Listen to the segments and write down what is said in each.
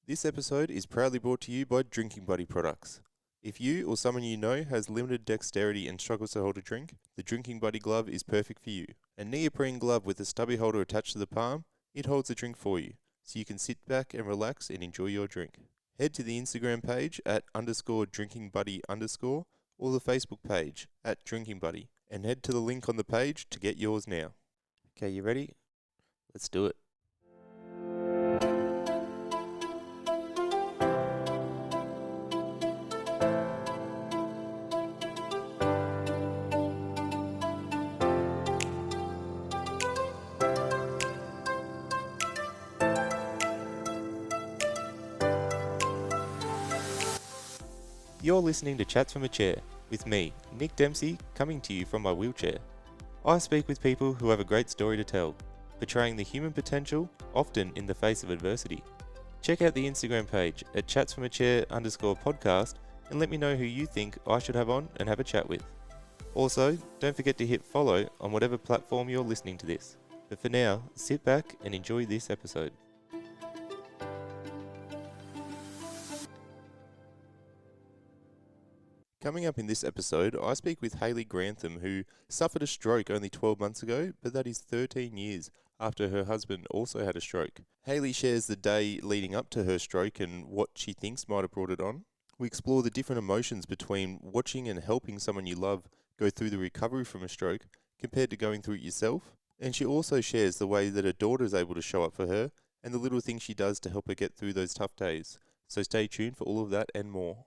This episode is proudly brought to you by Drinking Buddy products. If you or someone you know has limited dexterity and struggles to hold a drink, the Drinking Buddy glove is perfect for you. A neoprene glove with a stubby holder attached to the palm, it holds the drink for you, so you can sit back and relax and enjoy your drink. Head to the Instagram page at _drinkingbuddy_ or the Facebook page at Drinking Buddy, and head to the link on the page to get yours now. Okay, you ready? Let's do it. You're listening to Chats from a Chair with me, Nick Dempsey, coming to you from my wheelchair. I speak with people who have a great story to tell, portraying the human potential, often in the face of adversity. Check out the Instagram page at chatsfromachair_podcast and let me know who you think I should have on and have a chat with. Also, don't forget to hit follow on whatever platform you're listening to this. But for now, sit back and enjoy this episode. Coming up in this episode, I speak with Hayley Grantham, who suffered a stroke only 12 months ago, but that is 13 years after her husband also had a stroke. Hayley shares the day leading up to her stroke and what she thinks might have brought it on. We explore the different emotions between watching and helping someone you love go through the recovery from a stroke compared to going through it yourself. And she also shares the way that her daughter is able to show up for her and the little things she does to help her get through those tough days. So stay tuned for all of that and more.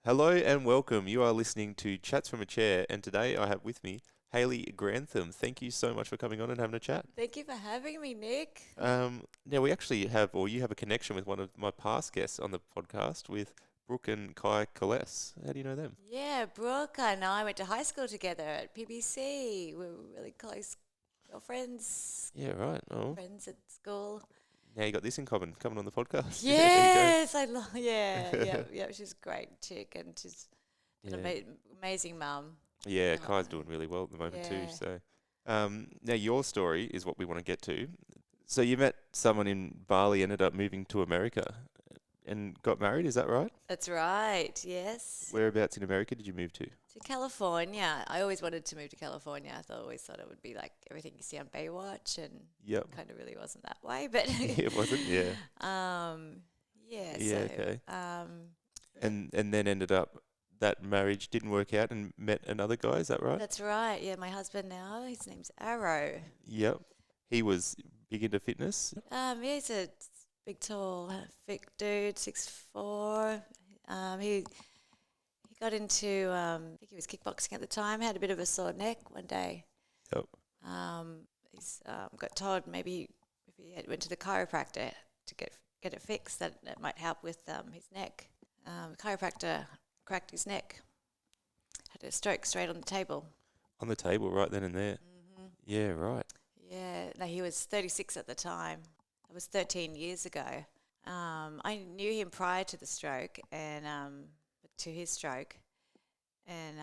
Hello and welcome. You are listening to Chats from a Chair, and today I have with me Hayley Grantham. Thank you so much for coming on and having a chat. Thank you for having me, Nick. Now we actually have, or you have a connection with one of my past guests on the podcast with Brooke and Kai Coles. How do you know them? Yeah, Brooke and I went to high school together at PBC. We were really close girlfriends, Yeah, right. Oh, friends at school. now you got this in common, coming on the podcast. Yes, I love. Yeah. She's a great chick, and she's an Yeah, amazing mum. yeah. Oh, Kai's doing really well at the moment too. yeah, So, now your story is what we want to get to. So you met someone in Bali, ended up moving to America, and got married. Is that right? that's right. Yes, Whereabouts in America did you move to? to California. I always wanted to move to California. Always thought it would be like everything you see on Baywatch, and Yep. kind of really wasn't that way. But It wasn't. Yeah. yeah. Yeah. So Okay. yeah. And then ended up that marriage didn't work out and met another guy. Is that right? That's right. Yeah, my husband now. His name's Arrow. Yep. He was big into fitness. Yeah, he's a big, tall, thick dude, 6'4". He got into I think he was kickboxing at the time. Had a bit of a sore neck one day. Yep. He's got told maybe if he went to the chiropractor to get it fixed, that it might help with his neck. The chiropractor cracked his neck. Had a stroke straight on the table. On the table right then and there. Mm-hmm. Yeah. Right. Yeah, no, he was 36 at the time. That was 13 years ago. I knew him prior to the stroke and to his stroke, and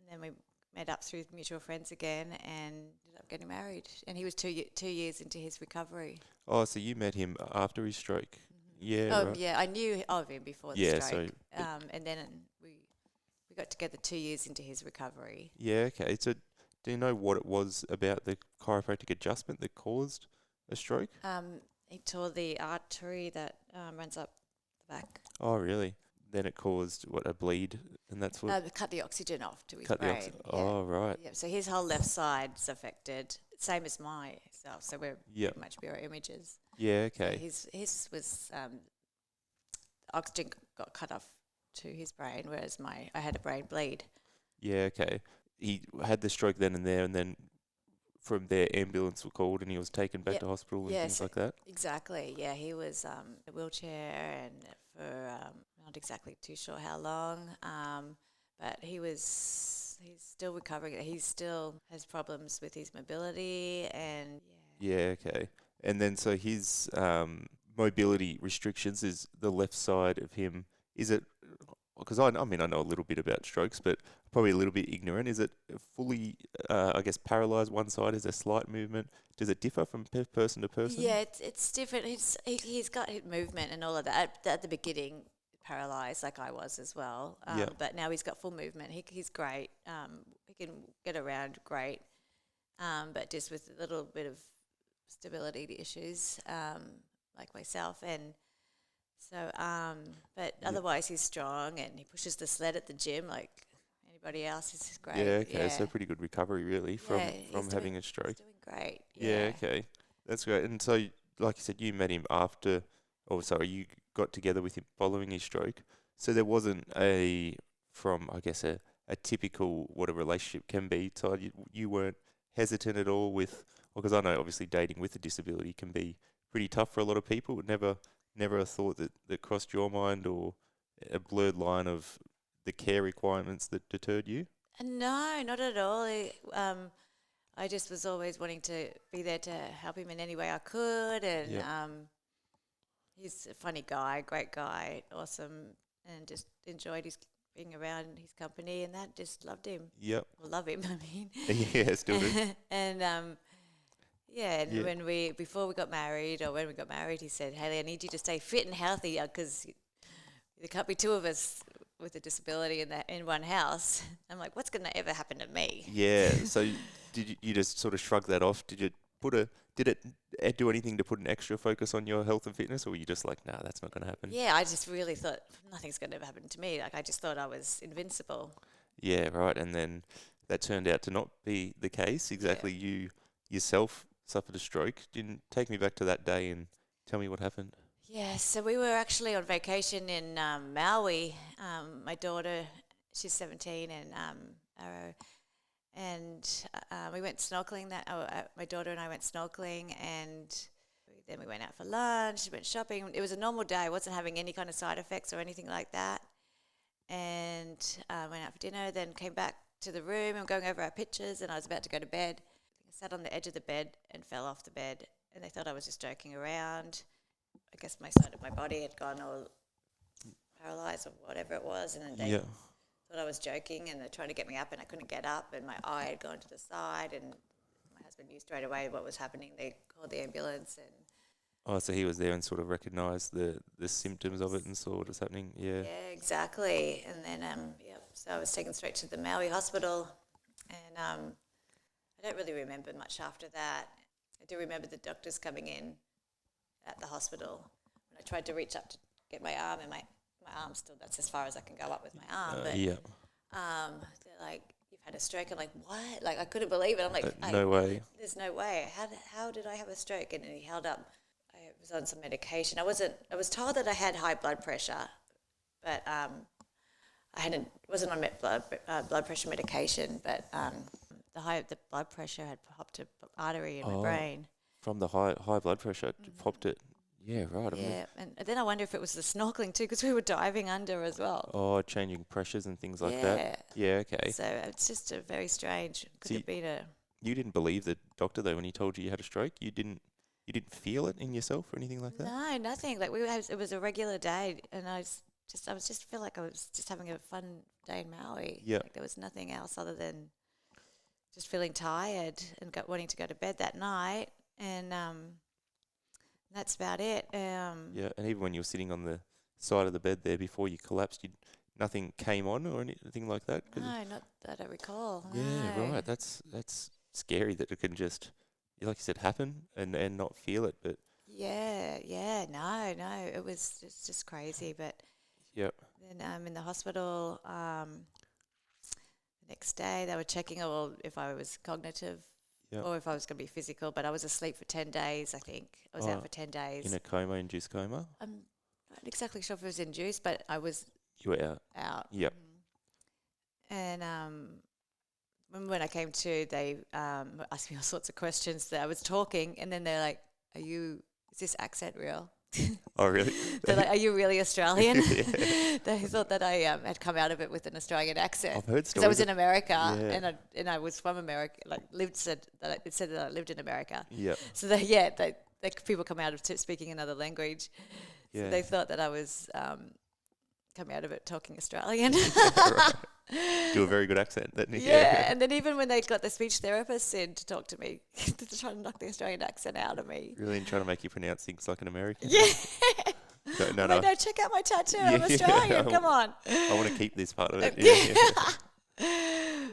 then we met up through mutual friends again and ended up getting married. And he was 2 years into his recovery. Oh, so you met him after his stroke? Yeah. Oh Right. yeah, I knew of him before the Yeah. stroke. So. And then we got together 2 years into his recovery. Yeah. Okay. So, do you know what it was about the chiropractic adjustment that caused a stroke? He tore the artery that runs up the back. Oh, really? Then it caused what, a bleed, and that's what Cut the oxygen off to his cut the brain. oxygen. Oh, right. Yeah, so his whole left side's affected, same as myself. So we're Yep. pretty much mirror images. Yeah. So Okay. his was oxygen got cut off to his brain, whereas I had a brain bleed. Yeah. Okay. He had the stroke then and there, and then from there, ambulance were called, and he was taken back Yep. to hospital and Yeah, things so like that. exactly. Yeah, he was in a wheelchair and for not exactly too sure how long, but he's still recovering. He still has problems with his mobility and Yeah. Okay. And then so his mobility restrictions is the left side of him. Is it because I mean, I know a little bit about strokes, but probably a little bit ignorant. Is it fully, I guess, paralyzed one side? Is there slight movement? Does it differ from person to person? Yeah, it's different. He's got his movement and all of that. At the beginning, paralyzed like I was as well. Yeah. But now he's got full movement. He's great. He can get around great. But just with a little bit of stability issues, like myself. And so, but Yeah. otherwise he's strong and he pushes the sled at the gym like anybody else. He's Yeah. great. Okay. So pretty good recovery, really, Yeah, from having a he's stroke. doing great. Yeah. Yeah. Okay. That's great. And so, like you said, you met him after, or sorry, you got together with him following his stroke. So there wasn't from I guess a typical what a relationship can be. So you weren't hesitant at all with, because I know obviously dating with a disability can be pretty tough for a lot of people. Never a thought that crossed your mind, or a blurred line of the care requirements that deterred you. No, not at all. I just was always wanting to be there to help him in any way I could, and Yeah. he's a funny guy, great guy, awesome, and just enjoyed his being around his company, and that just loved him. Yep. Well, love him, I mean. Yeah. Still do. And yeah, and Yeah. before we got married, or when we got married, he said, "Hayley, I need you to stay fit and healthy because there can't be two of us with a disability in one house." I'm like, "What's going to ever happen to me?" Yeah. So you just sort of shrug that off? Did it do anything to put an extra focus on your health and fitness, or were you just like, nah, that's not going to happen? Yeah, I just really thought nothing's going to ever happen to me. Like I just thought I was invincible. Yeah, right. And then that turned out to not be the case. Yeah. Exactly. You yourself suffered a stroke. Didn't take me back to that day and tell me what happened. Yeah, so we were actually on vacation in Maui. My daughter, she's 17, and Arrow, and we went snorkeling. My daughter and I went snorkeling, and then we went out for lunch. Went shopping. It was a normal day. I wasn't having any kind of side effects or anything like that. And went out for dinner. Then came back to the room and going over our pictures. And I was about to go to bed. I sat on the edge of the bed and fell off the bed. And they thought I was just joking around. I guess my side of my body had gone all paralyzed or whatever it was, and then they Yeah. thought I was joking, and they're trying to get me up, and I couldn't get up, and my eye had gone to the side, and my husband knew straight away what was happening. They called the ambulance, and Oh, so he was there and sort of recognised the symptoms of it and saw what was happening. Yeah. yeah, exactly. And then so I was taken straight to the Maui hospital, and I don't really remember much after that. I do remember the doctors coming in at the hospital when I tried to reach up to get my arm, and my arm still, that's as far as I can go up with my arm. But Yeah. they're like, "You've had a stroke." I'm like, "What?" Like I couldn't believe it. I'm like, No way. "There's no way. How did I have a stroke?" And he held up. I was on some medication. I was told that I had high blood pressure, but I wasn't on blood pressure medication. But the blood pressure had popped an artery in my Oh, brain. from the high blood pressure, it popped it. Yeah, right. I mean, Yeah, and then I wonder if it was the snorkeling too, because we were diving under as well. oh, changing pressures and things like Yeah. that. Yeah, okay. So it's just a very strange. Could So have been a. you didn't believe the doctor though when he told you you had a stroke? You didn't feel it in yourself or anything like that? No, nothing. Like it was a regular day, and I was just feel like I was just having a fun day in Maui. Yeah. Like there was nothing else other than just feeling tired and wanting to go to bed that night, and that's about it. Yeah, and even when you were sitting on the side of the bed there before you collapsed, nothing came on or anything like that? No, not that I recall. Yeah, No. right. That's scary that it can just, like you said, happen and not feel it. But Yeah, no, it's just crazy. But yeah, then in the hospital, the next day they were checking if I was cognitive yeah. or if I was going to be physical. But I was asleep for 10 days, I think. I was out for 10 days. In a coma, induced coma. I'm not exactly sure if it was induced, but I was You were out. out. Yep. And when I came to, they asked me all sorts of questions. That I was talking, and then they're like, is this accent real? Oh, really? They're like, "Are you really Australian?" Yeah. They thought that I had come out of it with an Australian accent. I've heard Because I was stories in America, Yeah. and I was from America. Like it said that I lived in America. Yeah. So people come out of speaking another language. Yeah. So they thought that I was come out of it talking Australian. Right. Do a very good accent. Then. Yeah, and then even when they got the speech therapist in to talk to me, to try to knock the Australian accent out of me. Really trying to make you pronounce things like an American. Yeah. No, no, I'm no. like, no, check out my tattoo. Yeah, I'm Australian. yeah. Come on. I want to keep this part of it. Yeah.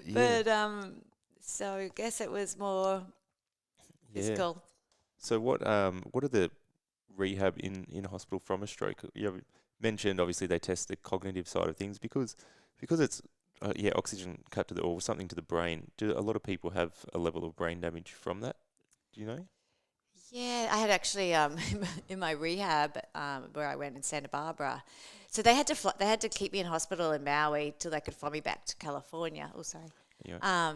Yeah. But so I guess it was more Yeah. physical. So what are the rehab in hospital from a stroke? You have mentioned obviously they test the cognitive side of things because it's oxygen cut to the or something to the brain. Do a lot of people have a level of brain damage from that? Do you know? Yeah, I had actually in my rehab where I went in Santa Barbara. So they had to keep me in hospital in Maui till they could fly me back to California. Oh, sorry. Yeah.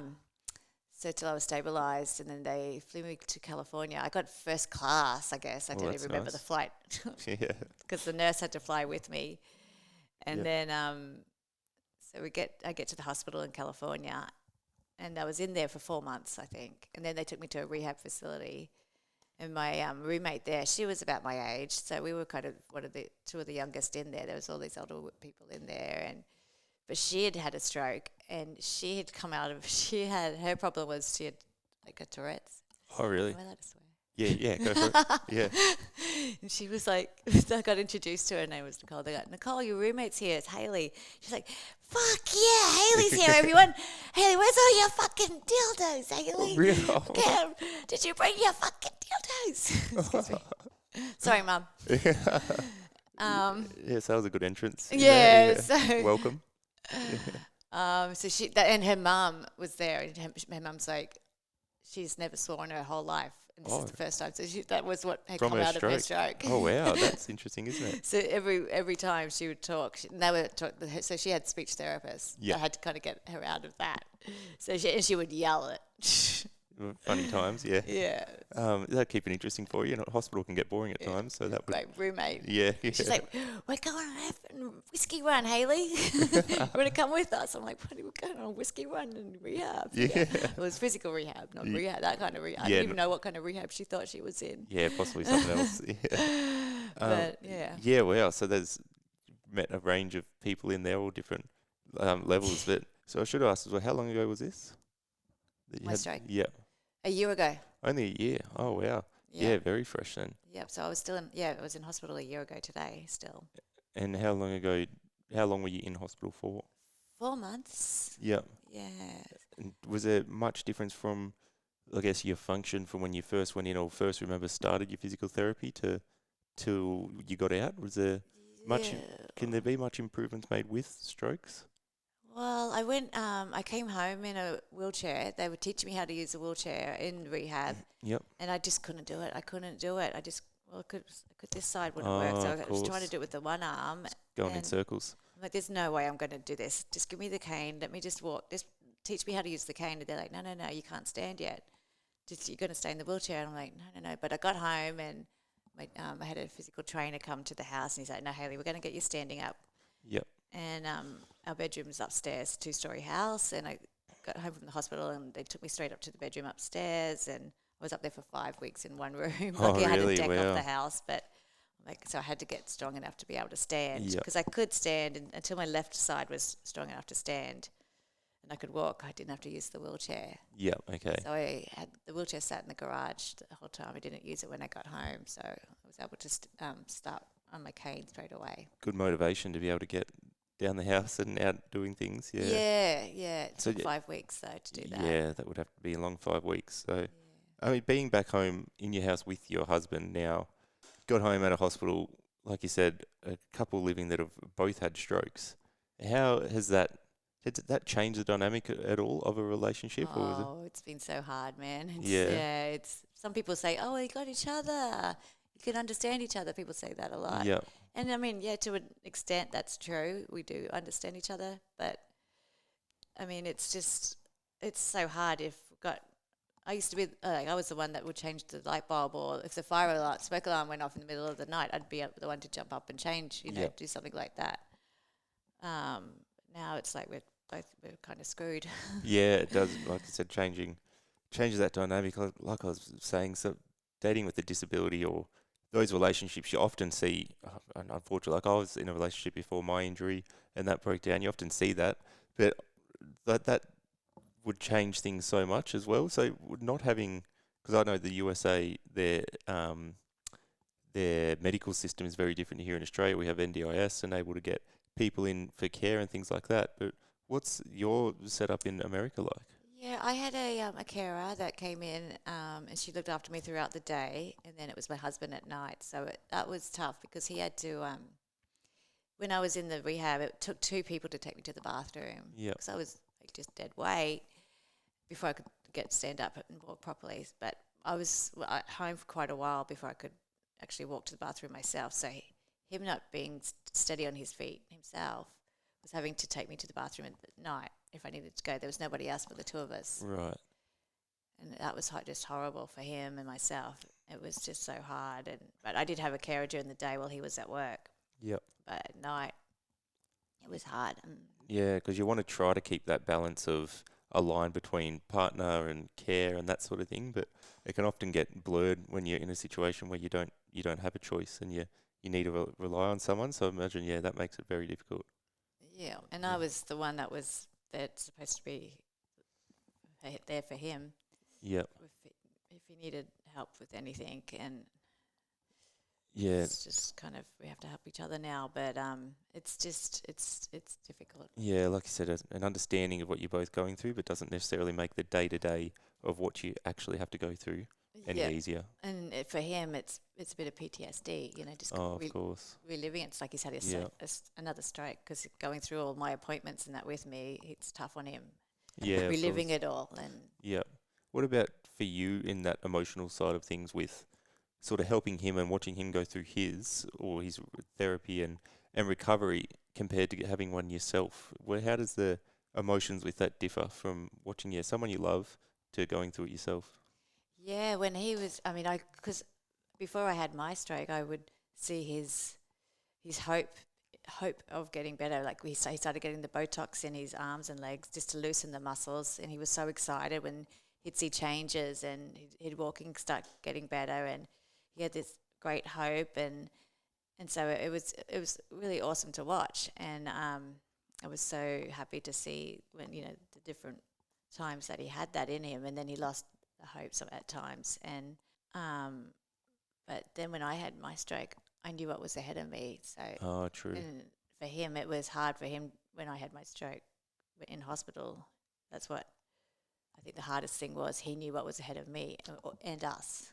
So till I was stabilised, and then they flew me to California. I got first class, I guess. I Oh, don't that's even remember the nice. flight Yeah. because the nurse had to fly with me. And Yeah. then so I get to the hospital in California, and I was in there for 4 months, I think. And then they took me to a rehab facility. And my roommate there, she was about my age, so we were kind of two of the youngest in there. There was all these older people in there, but she had had a stroke, and she had come out of. Her problem was she had like a Tourette's. Oh, really? Am I allowed to swear? Yeah, yeah, go for it. Yeah. And she was like, I got introduced to her. Her name was Nicole. They got, Nicole, your roommate's here. It's Hayley. She's like, fuck yeah, Hayley's here, everyone. Hayley, where's all your fucking dildos, Hayley? Really? Okay, did you bring your fucking dildos? Excuse me. Sorry, Mum. Yes, that was a good entrance. Yeah, Yeah. so Welcome. so and her mum was there, and her mum's like, she's never sworn her whole life, and this is the first time. So that was what had From come her out of her stroke. stroke. Oh, wow, that's interesting, isn't it? So every time she would talk, so she had speech therapists. Yeah. I had to kind of get her out of that. So she would yell it. Funny times, yeah. Yeah. That'd keep it interesting for you. Hospital can get boring at Yeah. times, so that would. Great roommate. Yeah, yeah. She's like, we're going on a whiskey run, Hayley. You want to come with us? I'm like, what are we going on a whiskey run in rehab? Yeah. It was physical rehab, not rehab, that kind of rehab. I Yeah, didn't even know what kind of rehab she thought she was in. Yeah, possibly something else. Yeah. But yeah. Yeah, wow. So there's met a range of people in there, all different levels. But so I should ask as well, how long ago was this? That you My had? stroke? Yeah, A year ago. only a year. Oh wow. Yeah, very fresh then. Yep. So I was still I was in hospital a year ago today still. And how long ago? How long were you in hospital for? 4 months. Yeah. Yeah. And was there much difference from, I guess, your function from when you first went in or first remember started your physical therapy to till you got out? Was there much? Yeah. Can there be much improvements made with strokes? Well, I came home in a wheelchair. They were teaching me how to use a wheelchair in rehab, Yep. and I just couldn't do it. I couldn't do it. I could this side wouldn't work. So of I was trying to course. do it with the one arm. Going in and circles. I'm like, there's no way I'm going to do this. Just give me the cane. Let me just walk. Just teach me how to use the cane. And they're like, no, you can't stand yet. You're going to stay in the wheelchair. And I'm like, no. But I got home and I had a physical trainer come to the house, and he's like, no, Hayley, we're going to get you standing up. Yep. And our bedroom's upstairs, 2-story house. And I got home from the hospital, and they took me straight up to the bedroom upstairs. And I was up there for 5 weeks in one room. Oh, Lucky I had a really? deck Wow. off the house, but so I had to get strong enough to be able to stand Yep. because I could stand until my left side was strong enough to stand, and I could walk. I didn't have to use the wheelchair. Yep. Okay. So I had the wheelchair sat in the garage the whole time. I didn't use it when I got home, so I was able to start on my cane straight away. Good motivation to be able to get down the house and out doing things. Yeah. Yeah. It So took y- 5 weeks though to do that. Yeah, that would have to be a long 5 weeks. So, I mean, being back home in your house with your husband now, got home out of hospital, like you said, a couple living that have both had strokes. How has that? Did that change the dynamic at all of a relationship, or was it? Oh, it's been so hard, man. Yeah. It's some people say, "Oh, you got each other. You can understand each other." People say that a lot. Yeah. And I mean, to an extent, that's true. We do understand each other, but I mean, it's so hard. I used to be, I was the one that would change the light bulb, or if the smoke alarm went off in the middle of the night, I'd be the one to jump up and change, Yep. do something like that. Now it's like we're kind of screwed. Yeah, it does. Like I said, changes that dynamic. Like I was saying, so dating with a disability or those relationships, you often see and unfortunately, like I was in a relationship before my injury and that broke down. You often see that, but that would change things so much as well. So not having, because I know the USA, their medical system is very different here in Australia. We have NDIS and able to get people in for care and things like that. But what's your setup in America like? Yeah, I had a carer that came in, and she looked after me throughout the day, and then it was my husband at night. So that was tough because he had to. When I was in the rehab, it took two people to take me to the bathroom Yep. because I was like just dead weight before I could stand up and walk properly. But I was at home for quite a while before I could actually walk to the bathroom myself. So him not being steady on his feet himself was having to take me to the bathroom at night if I needed to go. There was nobody else but the two of us. Right. And that was just horrible for him and myself. It was just so hard. But I did have a carer during the day while he was at work. Yep. But at night, it was hard. Yeah, because you want to try to keep that balance of a line between partner and care and that sort of thing, but it can often get blurred when you're in a situation where you don't have a choice and you need to rely on someone. So I imagine, yeah, that makes it very difficult. Yeah, and Yeah. I was the one that was that's supposed to be there for him Yep. if he needed help with anything. And Yeah. it's just kind of we have to help each other now. But it's just it's difficult. Yeah, like you said, an understanding of what you're both going through, but doesn't necessarily make the day to day of what you actually have to go through any Yeah, easier. and for him, it's a bit of PTSD. Just Oh, of course. reliving it. It's like he's had Yeah. another stroke because going through all my appointments and that with me, it's tough on him. Yeah, of Reliving course. it all, and Yeah. What about for you in that emotional side of things with sort of helping him and watching him go through his therapy and recovery compared to having one yourself? How does the emotions with that differ from watching, yeah, someone you love to going through it yourself? yeah, when he was, I mean, because before I had my stroke, I would see his hope of getting better. Like he started getting the Botox in his arms and legs just to loosen the muscles, and he was so excited when he'd see changes and he'd walking start getting better, and he had this great hope, and so it was really awesome to watch, and I was so happy to see when the different times that he had that in him, and then he lost the hope at times, and um, but then when I had my stroke, I knew what was ahead of me. So, Oh, true. and for him, it was hard for him when I had my stroke in hospital. That's what I think the hardest thing was. He knew what was ahead of me and us.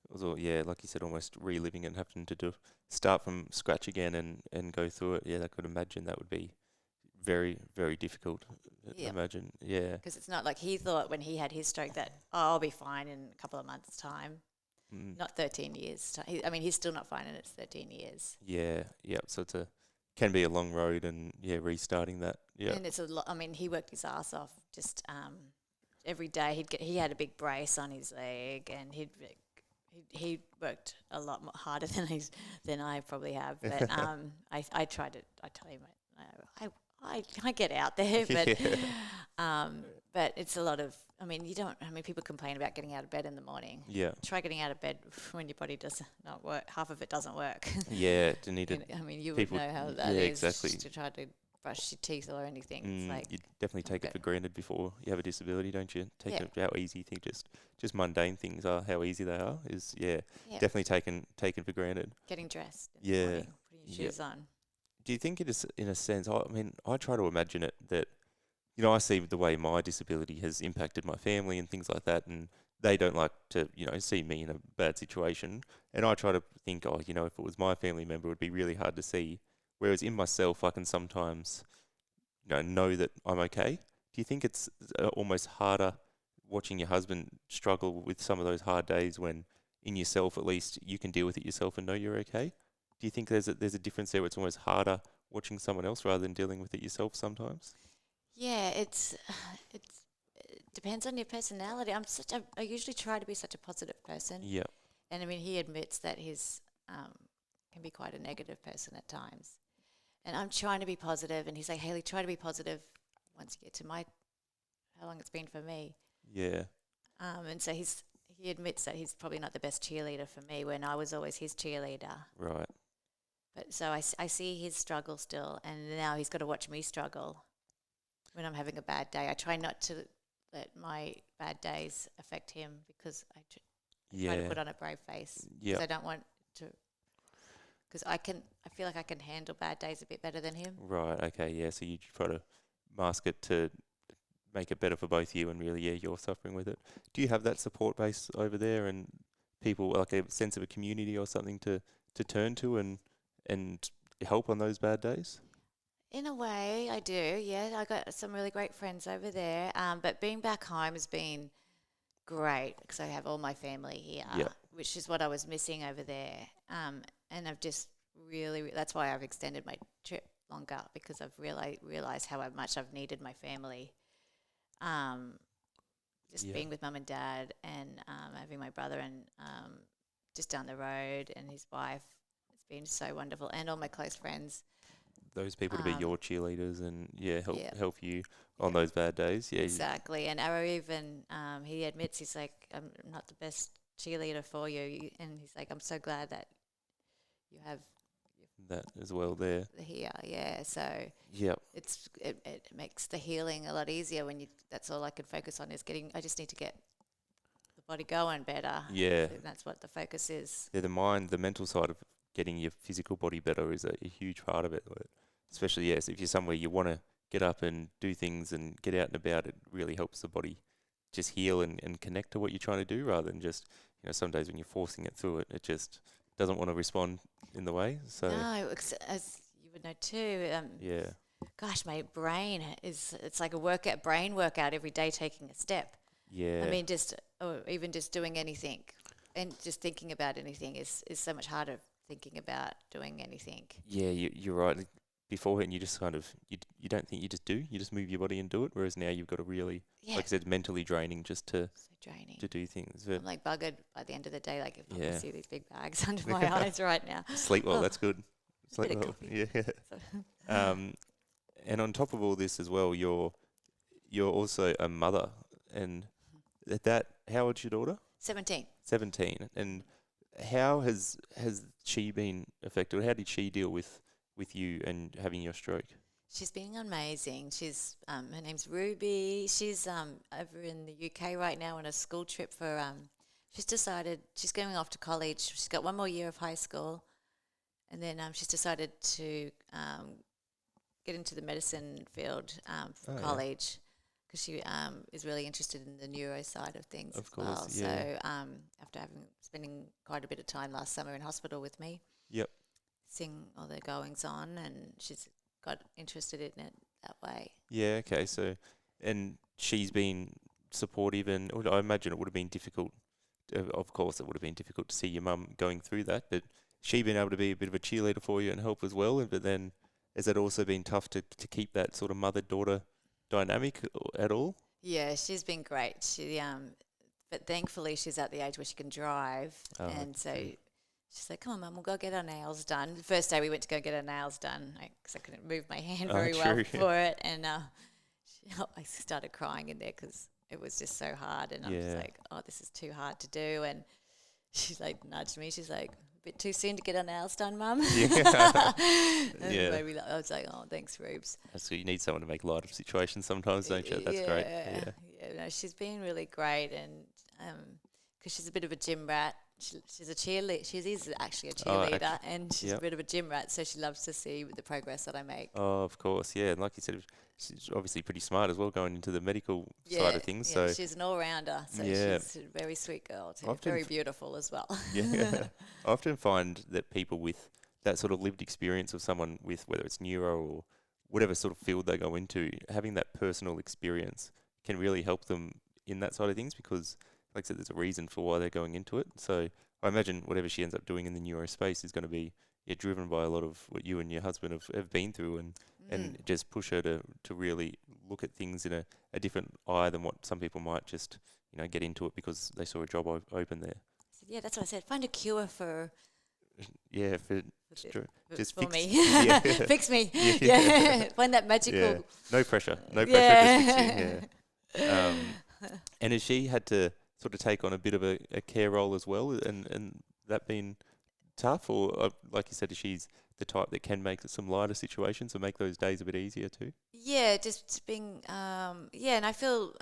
It was all, yeah, like you said, almost reliving it and having to start from scratch again and go through it. Yeah, I could imagine that would be very, very difficult. Yeah, Imagine, yeah. because it's not like he thought when he had his stroke that, oh, I'll be fine in a couple of months' time. Mm. Not 13 years. I mean, he's still not fine, and it's 13 years. Yeah, yeah. So can be a long road, and yeah, restarting that. Yeah, And it's a lot. I mean, he worked his ass off just every day. He had a big brace on his leg, and he worked a lot more harder than I probably have. But I try to I tell him I get out there, but it's a lot of. I mean, you don't. I mean, people complain about getting out of bed in the morning. yeah, Try getting out of bed when your body does not work. Half of it doesn't work. yeah. To need to I mean, you would people. know how that Yeah, is exactly. to try to brush your teeth or anything. It's like, You definitely take it for granted before you have a disability, don't you? Take yeah, it how easy you think just mundane things are, how easy they are is yeah, definitely taken for granted. getting dressed in the Yeah, morning, putting your yeah. shoes on. Do you think it is in a sense? I mean, I try to imagine it that I see the way my disability has impacted my family and things like that, and they don't like to see me in a bad situation, and I try to think, oh, if it was my family member, it would be really hard to see. Whereas in myself, I can sometimes know that I'm okay. Do you think it's almost harder watching your husband struggle with some of those hard days when in yourself at least you can deal with it yourself and know you're okay? Do you think there's a difference there where it's almost harder watching someone else rather than dealing with it yourself sometimes? Yeah, it depends on your personality. I usually try to be such a positive person, Yeah. and I mean, he admits that his can be quite a negative person at times. And I'm trying to be positive, and he's like, Hayley, try to be positive once you get to how long it's been for me. Yeah. And so he admits that he's probably not the best cheerleader for me when I was always his cheerleader. Right. But so I see his struggle still, and now he's got to watch me struggle when I'm having a bad day. I try not to let my bad days affect him because try to Yeah. put on a brave face Yeah. because I don't want to. Because I feel like I can handle bad days a bit better than him. Right. Okay. Yeah. So you try to mask it to make it better for both you, and really, yeah, you're suffering with it. Do you have that support base over there, and people like a sense of a community or something to turn to and help on those bad days? In a way, I do. Yeah, I got some really great friends over there. But being back home has been great because I have all my family here, Yeah. which is what I was missing over there. And I've just that's why I've extended my trip longer because I've realized how much I've needed my family. Um, just Yeah. being with mum and dad and having my brother and just down the road and his wife. It's been so wonderful, and all my close friends. Those people to be Um, your cheerleaders and yeah, yeah, help you on yeah, those bad days. Yeah. exactly. And Arrow even he admits he's like, I'm not the best cheerleader for you, and he's like, I'm so glad that you have That as well there. here. Yeah, so Yep. it makes the healing a lot easier when you. That's all I can focus on is getting. I just need to get the body going better. Yeah. So that's what the focus is. Yeah, the mental side of getting your physical body better is a huge part of it. Especially, yes, if you're somewhere you want to get up and do things and get out and about, it really helps the body just heal and connect to what you're trying to do rather than just, some days when you're forcing it through it, it just doesn't want to respond in the way. So, No, as you would know too. yeah, Gosh, my brain it's like a brain workout every day taking a step. I yeah, mean, or even just doing anything and just thinking about anything is so much harder thinking about doing anything. yeah, you're right. Beforehand, you just kind of, you don't think you just do, you just move your body and do it. Whereas now you've got to really, Yeah, like I said, mentally draining just so draining. to do things. But I'm like buggered by the end of the day. Like if I yeah, can see these big bags under my eyes right now. sleep well, Oh, that's good. a bit Sleep of well, coffee. yeah. So, Um, and on top of all this as well, you're also a mother, and how old's your daughter? 17. 17. And how has she been affected? How did she deal with you and having your stroke? She's been amazing. Her name's Ruby. She's over in the UK right now on a school trip for she's decided she's going off to college. She's got one more year of high school, and then she's decided to get into the medicine field for Oh yeah, college because she is really interested in the neuro side of things of as well. course, yeah. So after spending quite a bit of time last summer in hospital with me, Yep. seeing all the goings on, and she's got interested in it that way. Yeah, okay. So, and she's been supportive, and I imagine it would have been difficult. Of course, it would have been difficult to see your mum going through that, but she been able to be a bit of a cheerleader for you and help as well. But then, has that also been tough to keep that sort of mother-daughter dynamic at all? Yeah, she's been great. But thankfully she's at the age where she can drive, Oh, and so good. she's like, "Come on, Mum, we'll go get our nails done." The first day we went to go get our nails done because I couldn't move my hand Oh, very well true. for it, and I started crying in there because it was just so hard, and I'm just Yeah. like, "Oh, this is too hard to do," and she's like nudged me. She's like, "A bit too soon to get our nails done, Mum." Yeah. And Yeah. maybe I was like, "Oh, thanks, Rubes." So you need someone to make light of situations sometimes, don't you? That's great. Yeah. Yeah, no, she's been really great, and because she's a bit of a gym rat. She's a cheerleader. She is actually a Oh, cheerleader, and she's a yep. bit of a gym rat. So she loves to see the progress that I make. Oh, of course. Yeah. And like you said, she's obviously pretty smart as well, going into the medical side Yeah, of things. yeah, So she's an all-rounder. So yeah, she's a very sweet girl too. often Very beautiful as well. yeah, I often find that people with that sort of lived experience of someone with whether it's neuro or whatever sort of field they go into, having that personal experience can really help them in that side of things because, like I said, there's a reason for why they're going into it. So I imagine whatever she ends up doing in the neuro space is going to be driven by a lot of what you and your husband have been through and just push her to really look at things in a different eye than what some people might just, get into it because they saw a job open there. Yeah, that's what I said. Find a cure for Yeah, just for fix, me. yeah, Fix me. yeah, Yeah. Find that magical. yeah. No pressure, no pressure. Just fix you. Yeah. And has she had to sort of take on a bit of a care role as well, and that been tough, or like you said, she's the type that can make some lighter situations or make those days a bit easier too? Yeah, just being, yeah, and I feel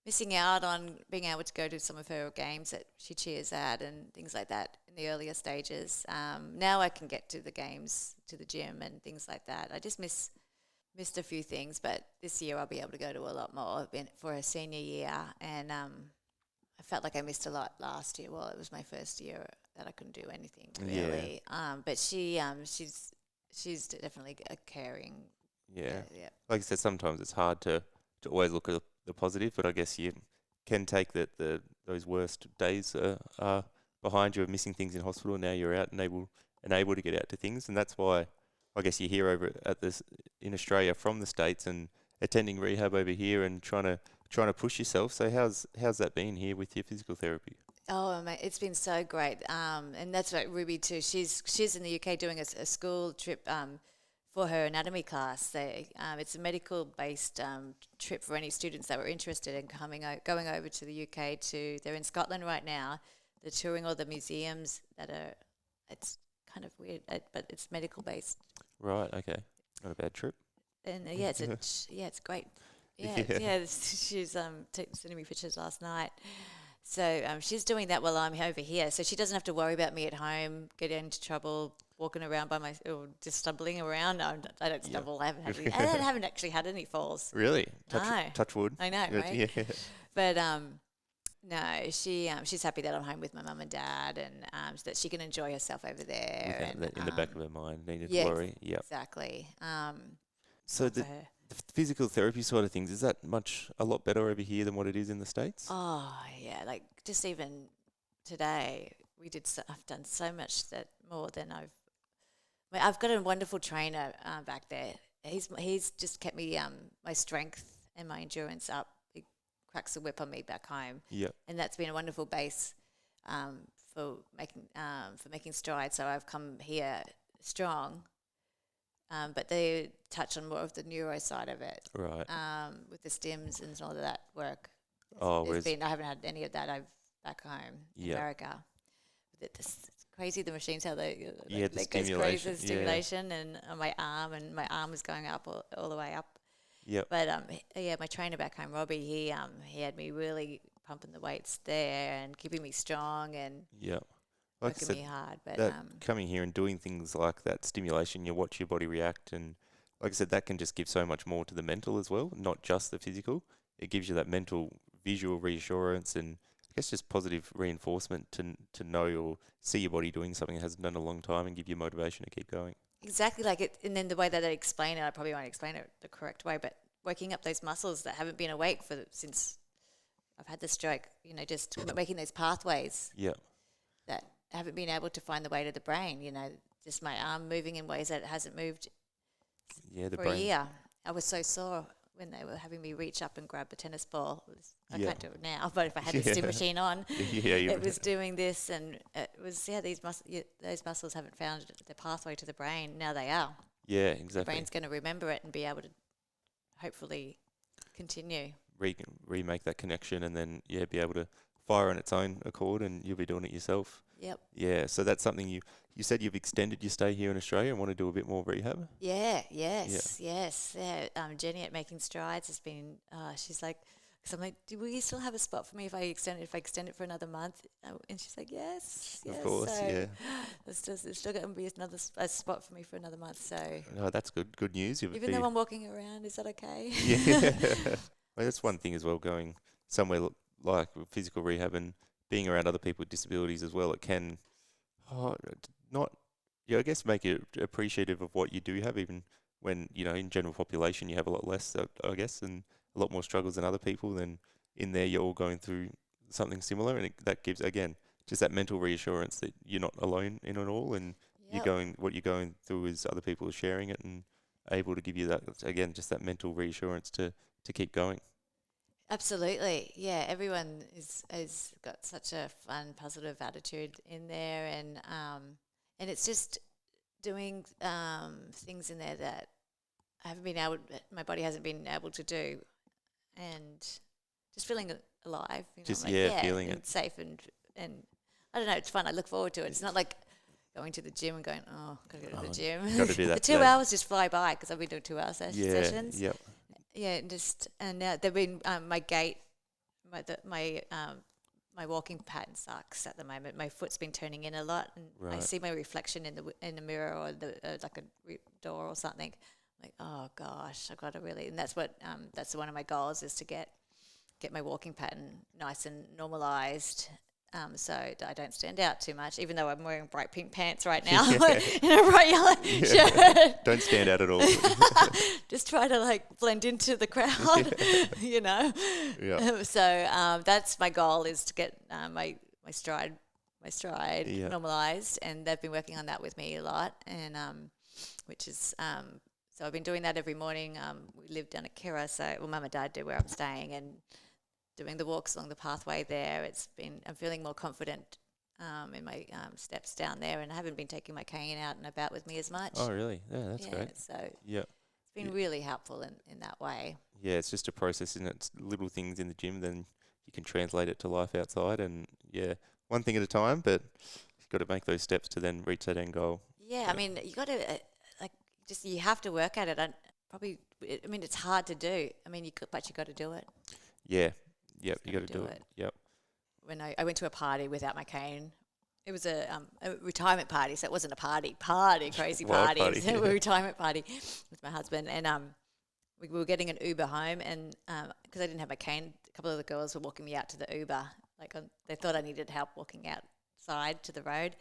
missing out on being able to go to some of her games that she cheers at and things like that in the earlier stages. Now I can get to the games, to the gym and things like that. I just missed a few things, but this year I'll be able to go to a lot more. I've been for her senior year, and I felt like I missed a lot last year. Well, it was my first year that I couldn't do anything Yeah, really. But she's definitely a caring. yeah. Yeah. Like I said, sometimes it's hard to always look at the positive, but I guess you can take that those worst days are behind you of missing things in hospital. Now you're out and able to get out to things, and that's why I guess you're here over at this in Australia from the States and attending rehab over here and trying to push yourself. So how's that been here with your physical therapy? Oh, mate, it's been so great. And that's what Ruby too. She's in the UK doing a school trip for her anatomy class. It's a medical based trip for any students that were interested in going over to the UK. They're in Scotland right now. They're touring all the museums that are. It's kind of weird, but it's medical based. Right. Okay. Not a bad trip. And yeah, it's great. Yeah, Yeah. yeah. She's sending me pictures last night. So she's doing that while I'm over here. So she doesn't have to worry about me at home getting into trouble, walking around by my or just stumbling around. No, I don't Yeah. stumble. I haven't actually had any falls. Really? No, Touch wood. I know, Good, right? yeah. But no, she's happy that I'm home with my mum and dad, and so that she can enjoy herself over there. Without And that in the back of her mind, needed to yeah, worry. Yeah. exactly. So For the her. the physical therapy side of things, is that a lot better over here than what it is in the States? Oh yeah, like just even today I've done so much that more than I've got a wonderful trainer back there. He's just kept me my strength and my endurance up. He cracks the whip on me back home, Yeah. and that's been a wonderful base um, for making strides. So I've come here strong, but they touch on more of the neuro side of it Right. with the stims and all of that work. Oh, whereas I haven't had any of that. I've back home in yeah. America. It's crazy the machines how Yeah, the they goes crazy stimulation. the Yeah. stimulation and on my arm is going up all the way up. Yep. But yeah, my trainer back home, Robbie, he had me really pumping the weights there and keeping me strong and Yep. Like I working said, me hard. But that coming here and doing things like that stimulation, you watch your body react, and like I said, that can just give so much more to the mental as well, not just the physical. It gives you that mental, visual reassurance, and I guess just positive reinforcement to know or see your body doing something it hasn't done in a long time, and give you motivation to keep going. exactly like it, and then the way that I explain it, I probably won't explain it the correct way, but working up those muscles that haven't been awake since I've had the stroke, just making those pathways Yeah, that haven't been able to find the way to the brain, just my arm moving in ways that it hasn't moved yeah, the for a brain. year. I was so sore when they were having me reach up and grab a tennis ball. I Yeah, can't do it now, but if I had the stim yeah, machine on, yeah. it was doing this, and it was those muscles haven't found the pathway to the brain. Now they are. Yeah, The exactly. brain's going to remember it and be able to hopefully continue. Re- Remake that connection, and then yeah, be able to fire on its own accord, and you'll be doing it yourself. Yep. Yeah, so that's something you said you've extended your stay here in Australia and want to do a bit more rehab. Yeah. Yeah, Yes. Yeah. Jenny at Making Strides has been. She's like, because I'm like, will you still have a spot for me if I extend it for another month? And she's like, yes. of course. So Yeah. it's still going to be a spot for me for another month. So No, that's good. Good news. You'll even be though I'm walking around, is that okay? yeah. Well, that's one thing as well. Going somewhere like with physical rehab and being around other people with disabilities as well, it can not. Yeah, I guess make you appreciative of what you do have, even when in general population you have a lot less. I guess and a lot more struggles than other people. Then in there you're all going through something similar, and that gives again just that mental reassurance that you're not alone in it all, and Yep. what you're going through is other people are sharing it and able to give you that again just that mental reassurance to keep going. Absolutely. Yeah, everyone is got such a fun, positive attitude in there, and it's just doing things in there that my body hasn't been able to do, and just feeling alive. Just I'm like, yeah, yeah, feeling it. and safe and I don't know. It's fun. I look forward to it. It's not like going to the gym and going, oh, got to go to the Oh, gym. got to do The that 2 today. hours just fly by because I've been doing 2 hour Yeah. sessions. Yep. Yeah, and now they've been my gait, my walking pattern sucks at the moment. My foot's been turning in a lot, and I Right. see my reflection in the mirror or the like a door or something. Like, oh gosh, I've got to really, and that's one of my goals is to get my walking pattern nice and normalized. So I don't stand out too much, even though I'm wearing bright pink pants right now and a bright yellow shirt. Don't stand out at all. Just try to like blend into the crowd, you know. Yeah. So that's my goal is to get my stride Yeah. normalized, and they've been working on that with me a lot, and which is so I've been doing that every morning. We live down at Kira, so Mum and Dad do where I'm staying, and doing the walks along the pathway there. I'm feeling more confident in my steps down there, and I haven't been taking my cane out and about with me as much. Oh, really? Yeah, that's great. So Yeah. it's been really helpful in that way. Yeah, it's just a process, isn't it? It's little things in the gym, then you can translate it to life outside, and yeah, one thing at a time. But you've got to make those steps to then reach that end goal. Yeah, I mean, you got to you have to work at it. I mean, it's hard to do. I mean, but you got to do it. Yeah. Yep. Just You got gotta to do do it. it. Yep. When I went to a party without my cane. It was a retirement party, so it wasn't a crazy Wild party. party, It was a yeah. retirement party with my husband, and we were getting an Uber home, and because I didn't have my cane, a couple of the girls were walking me out to the Uber. They thought I needed help walking outside to the road,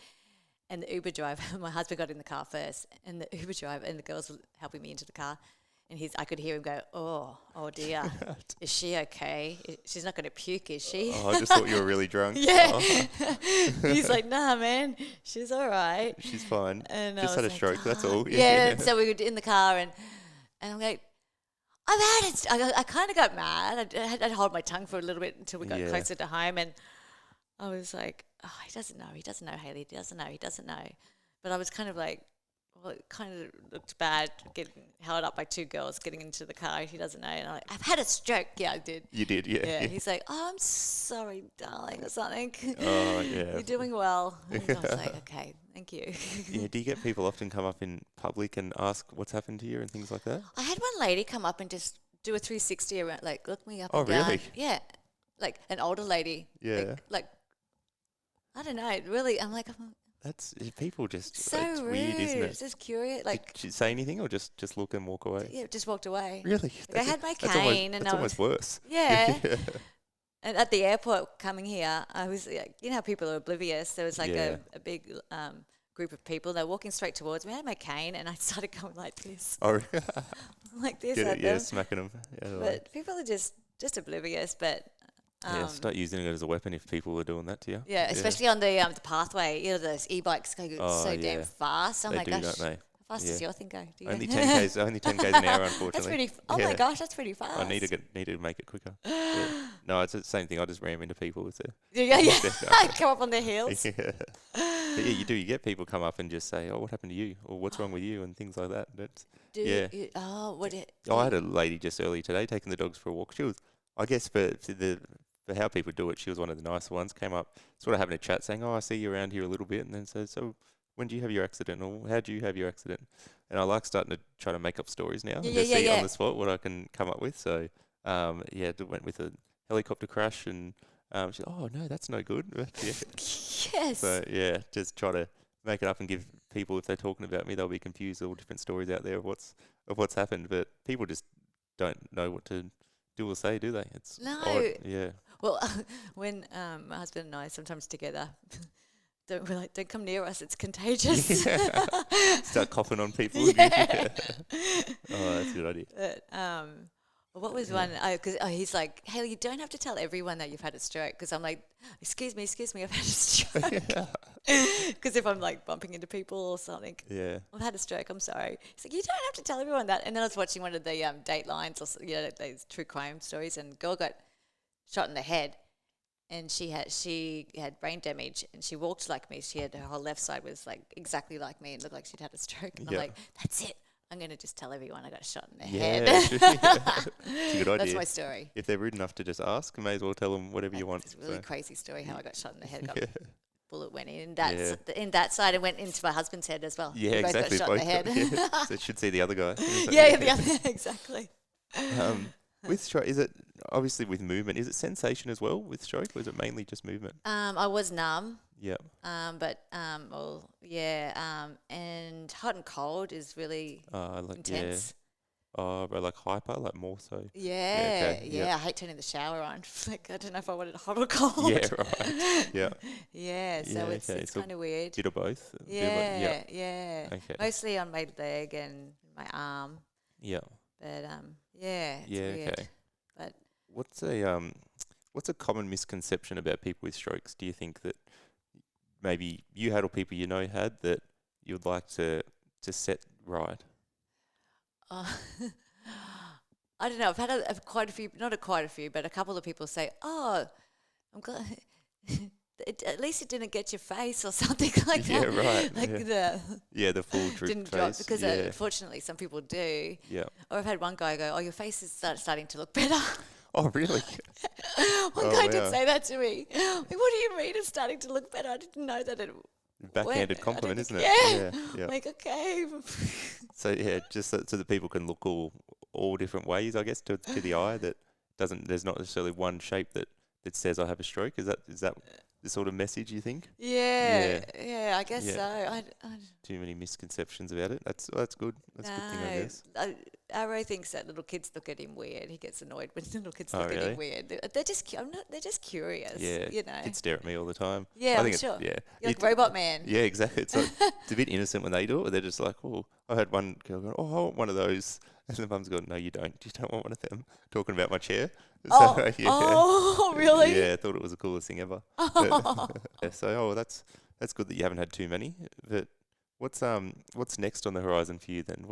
and the Uber driver, my husband got in the car first, and the Uber driver and the girls were helping me into the car. And I could hear him go, oh dear, is she okay? She's not going to puke, is she? Oh, I just thought you were really drunk. Yeah. Oh, He's like, nah, man, she's all right. she's fine. And I Just was had a like, stroke, that's all. Yeah, and so we were in the car, and I'm like, I've had it. I kind of got mad. I had to hold my tongue for a little bit until we got Yeah. closer to home, and I was like, oh, he doesn't know, Hayley, he doesn't know. But I was kind of like, well, it kind of looked bad getting held up by two girls getting into the car. He doesn't know. And I'm like, I've had a stroke. Yeah, I did. You did, yeah. Yeah. He's like, oh, I'm sorry, darling, or something. Oh, yeah. You're doing well. And I was like, okay, thank you. Yeah, do you get people often come up in public and ask what's happened to you and things like that? I had one lady come up and just do a 360 around, like, look me up Oh, and down. really? Yeah. Like an older lady. Yeah. Like I don't know. Really, I'm like, That's people just so it's rude. weird, isn't it? It's just curious. Like, Did she say anything or just look and walk away? yeah, just walked away. Really? Like, I had my that's cane and that's I was, almost worse. yeah. And at the airport coming here, I was like, you know how people are oblivious. There was like Yeah. a big group of people. They're walking straight towards me. I had my cane and I started going like this. Oh, Like this get at it? Yeah, them. smacking them. Yeah, But people are just oblivious. But yeah, start using it as a weapon if people are doing that to you. yeah, especially on the pathway. You know, those e-bikes go Oh, so damn yeah. fast. Oh They my do, gosh. don't they? How fast Yeah. does your thing go? Do you Only go? 10 only 10 k's an hour, unfortunately. That's pretty. Oh Yeah. my gosh, that's pretty fast. I need to make it quicker. Yeah. No, it's the same thing. I just ram into people with the Yeah. Yeah. Come up on their heels. yeah. But yeah, you do. You get people come up and just say, "Oh, what happened to you?" or "What's wrong with you?" and things like that. That's, Do yeah. you, oh, what it? Oh, I had a lady just earlier today taking the dogs for a walk. She was, I guess, for how people do it, she was one of the nicer ones. Came up, sort of having a chat, saying, "Oh, I see you around here a little bit," and then said, "So, when do you have your accident, or how do you have your accident?" And I like starting to try to make up stories now, and just see on the spot what I can come up with. So, yeah, went with a helicopter crash, and she said, "Oh no, that's no good." Yeah. Yes. So yeah, just try to make it up and give people, if they're talking about me, they'll be confused. All different stories out there of what's happened, but people just don't know what to do or say, do they? It's No. odd. Yeah. Well, when my husband and I sometimes together, we're like, don't come near us. It's contagious. Start coughing on people. Yeah. Oh, that's a good idea. But, what was one? Because he's like, Hayley, you don't have to tell everyone that you've had a stroke. Because I'm like, excuse me, I've had a stroke. Because if I'm like bumping into people or something, Yeah. I've had a stroke. I'm sorry. He's like, you don't have to tell everyone that. And then I was watching one of the Datelines or those true crime stories, and a girl got shot in the head, and she had brain damage, and she walked like me. She had her whole left side was like exactly like me, and looked like she'd had a stroke. And I'm Yeah. like, that's it. I'm going to just tell everyone I got shot in the Yeah. head. It's a good idea. That's my story. If they're rude enough to just ask, you may as well tell them whatever you want. It's a really so. crazy story how I got shot in the head. Yeah. bullet went Yeah. in that side and went into my husband's head as well. Yeah, We both exactly. got shot in the Both head. got, yeah. So it should see the other guy. Yeah, the other, exactly. With stroke, is it obviously with movement? Is it sensation as well with stroke, or is it mainly just movement? I was numb, Yeah. well, yeah, and hot and cold is really Like intense. but like hyper, like more so. Yeah. Yeah, Okay. yeah. Yeah. I hate turning the shower on. Like I don't know if I want it hot or cold. Yeah. Right. Yeah. Yeah, Yeah. so Okay. it's So kind of weird. bit of both. Yeah. Yeah, yeah. Okay. Mostly on my leg and my arm, Yeah. but yeah, it's Yeah. weird. Okay. But What's a common misconception about people with strokes? Do you think that maybe you had or people you know had that you'd like to set right? uh, I don't know. I've had quite a few, not quite a few, but a couple of people say, "Oh, I'm glad." At least it didn't get your face or something like Yeah. that. Right. Like Yeah. Yeah. The full droop didn't drop face. because Yeah. unfortunately some people do. Yeah. Or I've had one guy go, "Oh, your face is starting to look better." Oh, really? One Oh, guy wow. did say that to me. Like, what do you mean it's starting to look better? I didn't know that it Backhanded went. compliment, isn't it? Yeah. Yeah. Like, okay. So yeah, just so that people can look all different ways, I guess, to the eye. That doesn't. There's not necessarily one shape that says I have a stroke. Is that the sort of message you think? Yeah. Yeah. Yeah, I guess Yeah. so. I Too many misconceptions about it. That's good. That's a good thing, I no. guess. Arrow thinks that little kids look at him weird. He gets annoyed when little kids Oh, look at really? him weird. They're just they're just curious. Yeah. You know. Kids stare at me all the time. Yeah, I I'm think sure. yeah. You're like Robot Man. Yeah, exactly. It's like, it's a bit innocent when they do it. But they're just like, oh, I had one girl going, oh, I want one of those, and the mum's going, no, you don't. You don't want one of them. Talking about my chair. Oh, So, yeah. oh, really? Yeah, I thought it was the coolest thing ever. But, yeah, so, that's good that you haven't had too many. But what's next on the horizon for you then?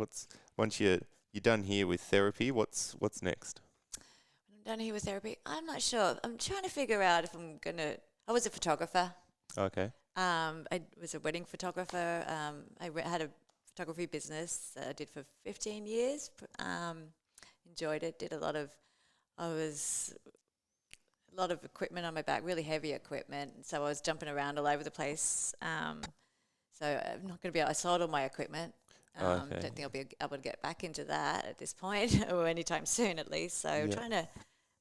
Once you're done here with therapy, what's next? I'm done here with therapy. I'm not sure. I'm trying to figure out if I'm gonna. I was a photographer. Okay. I was a wedding photographer. Had a photography business that I did for 15 years. Enjoyed it. Did a lot of. I was a lot of equipment on my back, really heavy equipment. So I was jumping around all over the place. So I'm not going to be able. I sold all my equipment. Okay. Don't think I'll be able to get back into that at this point or anytime soon, at least. So Yeah. trying to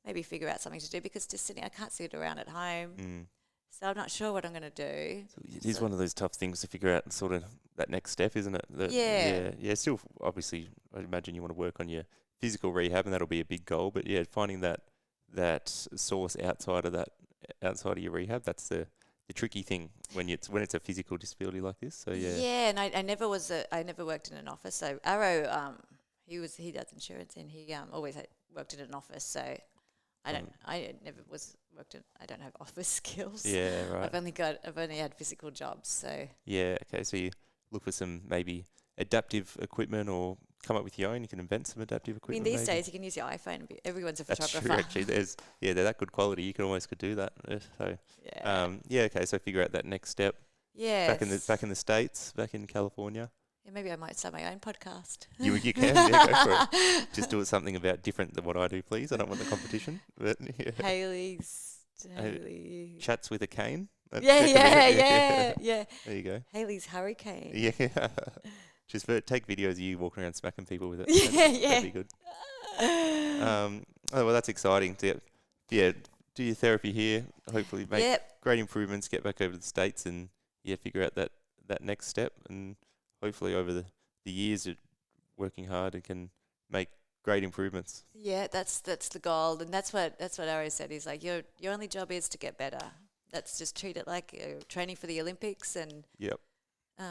maybe figure out something to do because just sitting, I can't sit around at home. Mm. So I'm not sure what I'm going to do. So it is one of those tough things to figure out, sort of that next step, isn't it? Yeah. Yeah. Still, obviously, I imagine you want to work on your physical rehab, and that'll be a big goal. But yeah, finding that source outside of your rehab, that's the tricky thing when it's a physical disability like this. So yeah. Yeah, and I never worked in an office. So Arrow, he does insurance, and he always worked in an office. So I don't have office skills. Yeah, right. I've only had physical jobs. So Yeah, okay. So you look for some maybe adaptive equipment, or come up with your own. You can invent some adaptive I mean, equipment. these maybe. days you can use your iPhone. And everyone's a That's photographer. true. Actually, they're that good quality. You can almost could do that. So Yeah. okay. So figure out that next step. Yeah. Back in the States, back in California. Yeah, maybe I might start my own podcast. You can, yeah, go for it. Just do it something about different than what I do, please. I don't want the competition. But yeah. Haley. Chats with a cane. Yeah. There you go. Haley's Hurricane. Yeah. Just take videos of you walking around smacking people with it. Yeah. That'd be good. Well, that's exciting. Do your therapy here. Hopefully make great improvements. Get back over to the States and figure out that next step. And hopefully over the years, you're working hard and can make great improvements. Yeah, that's the goal, and that's what Ari said. He's like, your only job is to get better. That's just treat it like training for the Olympics, and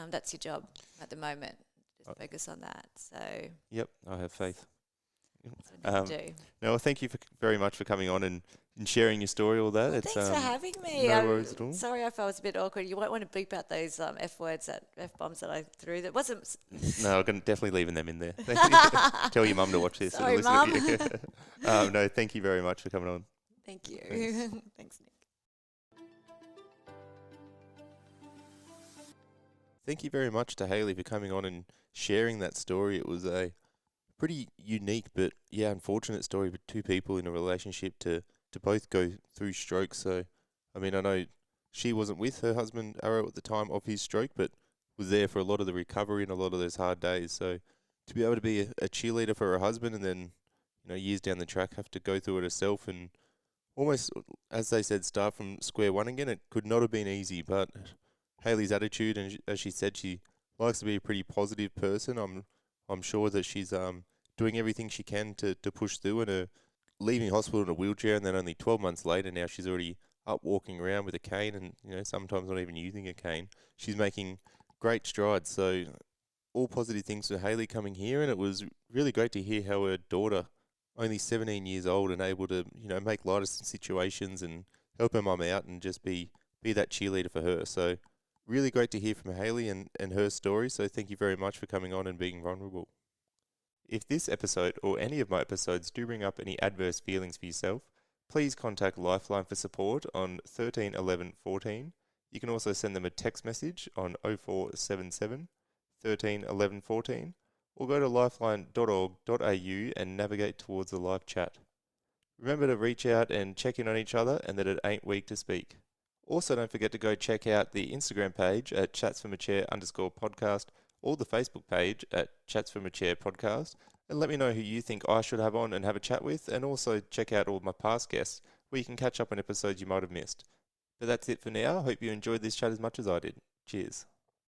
that's your job at the moment. Just focus on that. So I have faith. That's what you do. No, well, thank you very much for coming on and sharing your story, all that. Well, thanks for having me. No worries at all. Sorry if I was a bit awkward. You might want to beep out those F bombs that I threw. That wasn't. No, I'm definitely leaving them in there. Tell your mum to watch this. Sorry, Mum. No, thank you very much for coming on. Thank you. Thanks, Nick. Thank you very much to Hayley for coming on and sharing that story. It was a pretty unique but unfortunate story with two people in a relationship to both go through strokes. So I mean, I know She wasn't with her husband Arrow at the time of his stroke, but was there for a lot of the recovery and a lot of those hard days. So to be able to be a cheerleader for her husband and then, years down the track have to go through it herself and almost, as they said, start from square one again, it could not have been easy. But Hayley's attitude, and as she said, she likes to be a pretty positive person. I'm sure that she's doing everything she can to push through, and leaving hospital in a wheelchair, and then only 12 months later, now she's already up walking around with a cane, and sometimes not even using a cane. She's making great strides. So all positive things for Hayley coming here, and it was really great to hear how her daughter, only 17 years old, and able to make light of some situations and help her mum out and just be that cheerleader for her. So really great to hear from Hayley and her story. So thank you very much for coming on and being vulnerable. If this episode or any of my episodes do bring up any adverse feelings for yourself, please contact Lifeline for support on 13 11 14. You can also send them a text message on 0477 13 11 14, or go to lifeline.org.au and navigate towards the live chat. Remember to reach out and check in on each other, and that it ain't weak to speak. Also, don't forget to go check out the Instagram page at chatsfromachair_podcast, or the Facebook page at Chats from a Chair Podcast, and let me know who you think I should have on and have a chat with, and also check out all of my past guests, where you can catch up on episodes you might have missed. But that's it for now. I hope you enjoyed this chat as much as I did. Cheers.